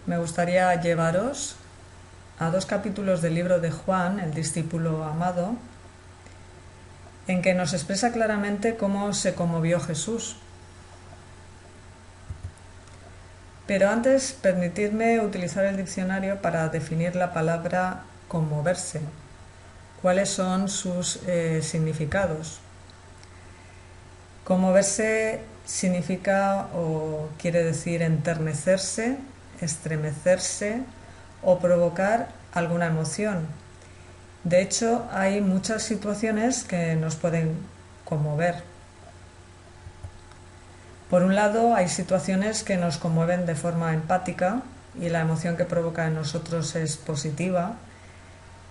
me gustaría llevaros a dos capítulos del libro de Juan, el discípulo amado, en que nos expresa claramente cómo se conmovió Jesús. Pero antes, permitidme utilizar el diccionario para definir la palabra conmoverse. ¿Cuáles son sus significados? Conmoverse significa o quiere decir enternecerse, estremecerse o provocar alguna emoción. De hecho, hay muchas situaciones que nos pueden conmover. Por un lado, hay situaciones que nos conmueven de forma empática y la emoción que provoca en nosotros es positiva,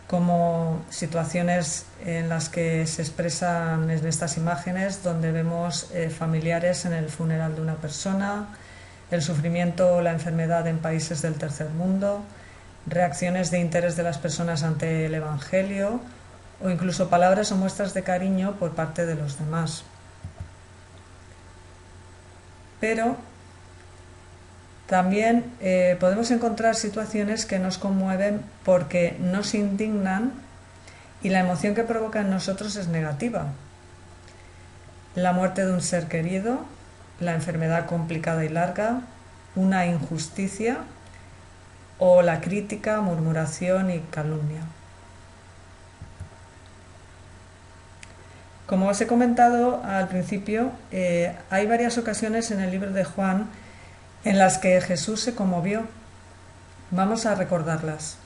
como situaciones en las que se expresan en estas imágenes donde vemos familiares en el funeral de una persona, el sufrimiento o la enfermedad en países del tercer mundo, reacciones de interés de las personas ante el Evangelio o incluso palabras o muestras de cariño por parte de los demás. Pero también podemos encontrar situaciones que nos conmueven porque nos indignan y la emoción que provoca en nosotros es negativa. La muerte de un ser querido, la enfermedad complicada y larga, una injusticia o la crítica, murmuración y calumnia. Como os he comentado al principio, hay varias ocasiones en el libro de Juan en las que Jesús se conmovió. Vamos a recordarlas.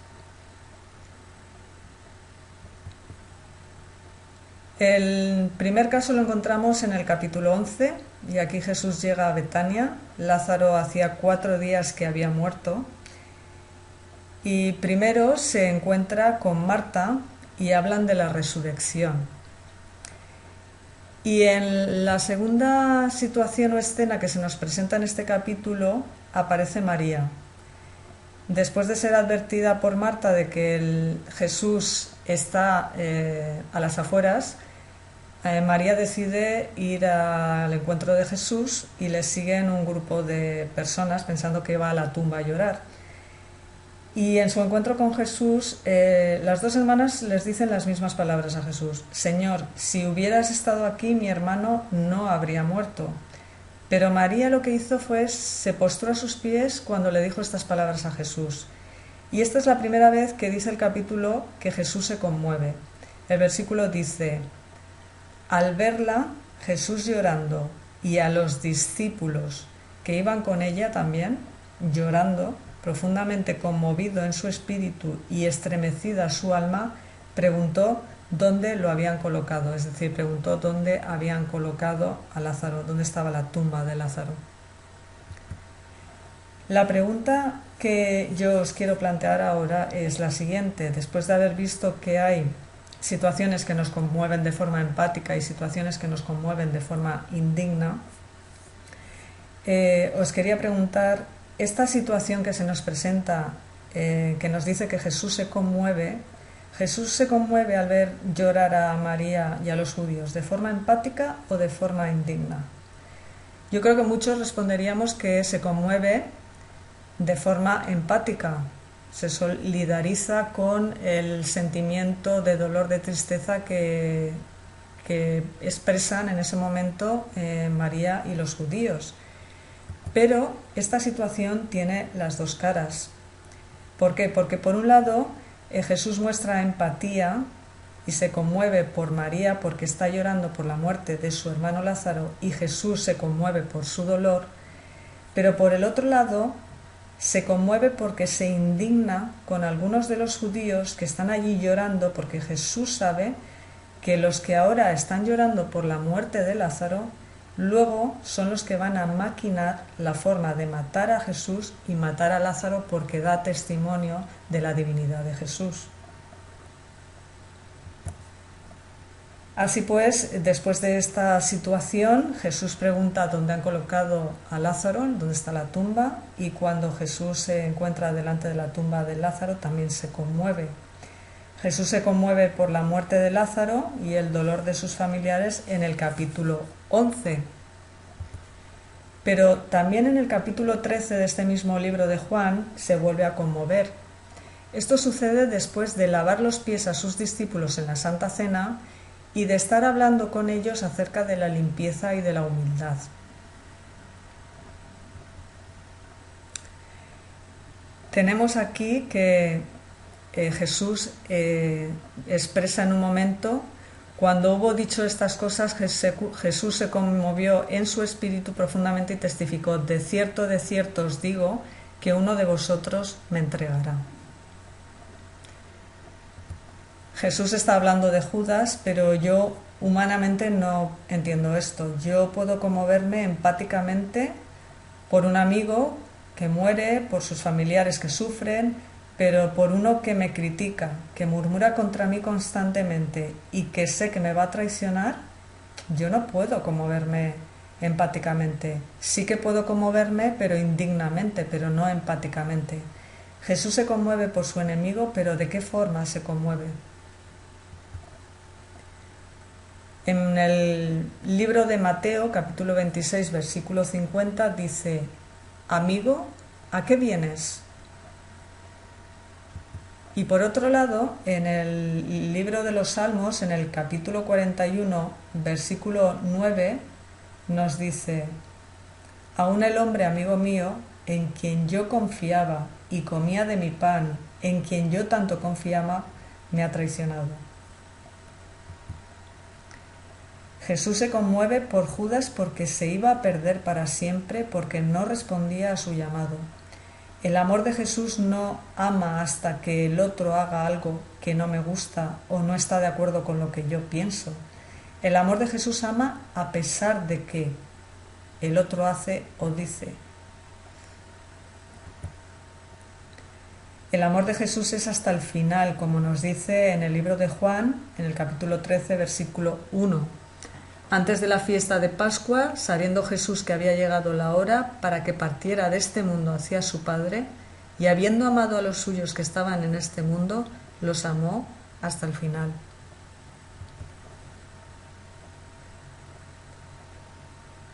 El primer caso lo encontramos en el capítulo 11 y aquí Jesús llega a Betania. Lázaro hacía 4 días que había muerto y primero se encuentra con Marta y hablan de la resurrección. Y en la segunda situación o escena que se nos presenta en este capítulo aparece María. Después de ser advertida por Marta de que Jesús está a las afueras, María decide ir al encuentro de Jesús y le siguen un grupo de personas pensando que va a la tumba a llorar. Y en su encuentro con Jesús, las dos hermanas les dicen las mismas palabras a Jesús. Señor, si hubieras estado aquí, mi hermano no habría muerto. Pero María lo que hizo fue, se postró a sus pies cuando le dijo estas palabras a Jesús. Y esta es la primera vez que dice el capítulo que Jesús se conmueve. El versículo dice, al verla, Jesús llorando, y a los discípulos que iban con ella también, llorando, profundamente conmovido en su espíritu y estremecida su alma, preguntó dónde lo habían colocado, es decir, preguntó dónde habían colocado a Lázaro, dónde estaba la tumba de Lázaro. La pregunta que yo os quiero plantear ahora es la siguiente. Después de haber visto que hay situaciones que nos conmueven de forma empática y situaciones que nos conmueven de forma indigna, os quería preguntar, esta situación que se nos presenta, que nos dice que Jesús se conmueve al ver llorar a María y a los judíos, ¿de forma empática o de forma indigna? Yo creo que muchos responderíamos que se conmueve de forma empática, se solidariza con el sentimiento de dolor, de tristeza que expresan en ese momento María y los judíos. Pero esta situación tiene las dos caras. ¿Por qué? Porque por un lado Jesús muestra empatía y se conmueve por María porque está llorando por la muerte de su hermano Lázaro y Jesús se conmueve por su dolor, pero por el otro lado se conmueve porque se indigna con algunos de los judíos que están allí llorando porque Jesús sabe que los que ahora están llorando por la muerte de Lázaro luego son los que van a maquinar la forma de matar a Jesús y matar a Lázaro porque da testimonio de la divinidad de Jesús. Así pues, después de esta situación, Jesús pregunta dónde han colocado a Lázaro, dónde está la tumba, y cuando Jesús se encuentra delante de la tumba de Lázaro también se conmueve. Jesús se conmueve por la muerte de Lázaro y el dolor de sus familiares en el capítulo 11. Pero también en el capítulo 13 de este mismo libro de Juan se vuelve a conmover. Esto sucede después de lavar los pies a sus discípulos en la Santa Cena y de estar hablando con ellos acerca de la limpieza y de la humildad. Tenemos aquí que Jesús expresa en un momento: cuando hubo dicho estas cosas, Jesús se conmovió en su espíritu profundamente y testificó: de cierto os digo, que uno de vosotros me entregará. Jesús está hablando de Judas, pero yo humanamente no entiendo esto. Yo puedo conmoverme empáticamente por un amigo que muere, por sus familiares que sufren, pero por uno que me critica, que murmura contra mí constantemente y que sé que me va a traicionar, yo no puedo conmoverme empáticamente. Sí que puedo conmoverme, pero indignamente, pero no empáticamente. Jesús se conmueve por su enemigo, pero ¿de qué forma se conmueve? En el libro de Mateo, capítulo 26, versículo 50, dice: amigo, ¿a qué vienes? Y por otro lado, en el libro de los Salmos, en el capítulo 41, versículo 9, nos dice: aún el hombre amigo mío, en quien yo confiaba y comía de mi pan, en quien yo tanto confiaba, me ha traicionado. Jesús se conmueve por Judas porque se iba a perder para siempre, porque no respondía a su llamado. El amor de Jesús no ama hasta que el otro haga algo que no me gusta o no está de acuerdo con lo que yo pienso. El amor de Jesús ama a pesar de que el otro hace o dice. El amor de Jesús es hasta el final, como nos dice en el libro de Juan, en el capítulo 13, versículo 1. Antes de la fiesta de Pascua, sabiendo Jesús que había llegado la hora para que partiera de este mundo hacia su Padre, y habiendo amado a los suyos que estaban en este mundo, los amó hasta el final.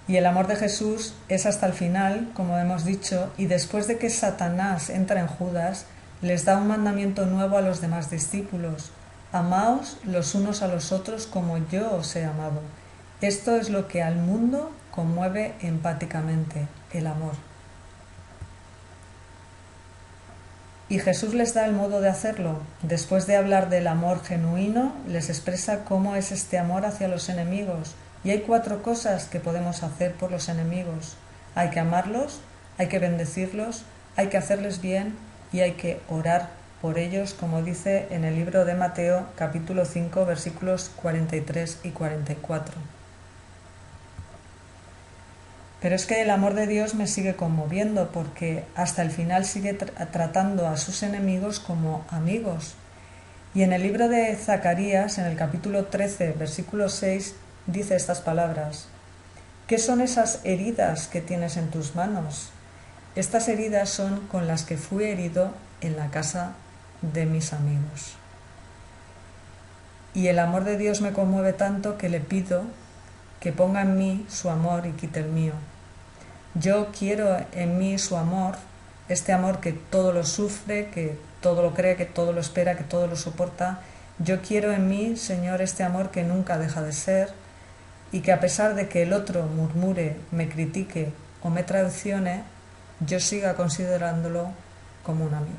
Y el amor de Jesús es hasta el final, como hemos dicho, y después de que Satanás entra en Judas, les da un mandamiento nuevo a los demás discípulos: amaos los unos a los otros como yo os he amado. Esto es lo que al mundo conmueve empáticamente, el amor. Y Jesús les da el modo de hacerlo. Después de hablar del amor genuino, les expresa cómo es este amor hacia los enemigos. Y hay 4 cosas que podemos hacer por los enemigos. Hay que amarlos, hay que bendecirlos, hay que hacerles bien y hay que orar por ellos, como dice en el libro de Mateo, capítulo 5, versículos 43 y 44. Pero es que el amor de Dios me sigue conmoviendo porque hasta el final sigue tratando a sus enemigos como amigos. Y en el libro de Zacarías, en el capítulo 13, versículo 6, dice estas palabras: ¿qué son esas heridas que tienes en tus manos? Estas heridas son con las que fui herido en la casa de mis amigos. Y el amor de Dios me conmueve tanto que le pido que ponga en mí su amor y quite el mío. Yo quiero en mí su amor, este amor que todo lo sufre, que todo lo cree, que todo lo espera, que todo lo soporta. Yo quiero en mí, Señor, este amor que nunca deja de ser y que a pesar de que el otro murmure, me critique o me traicione, yo siga considerándolo como un amigo.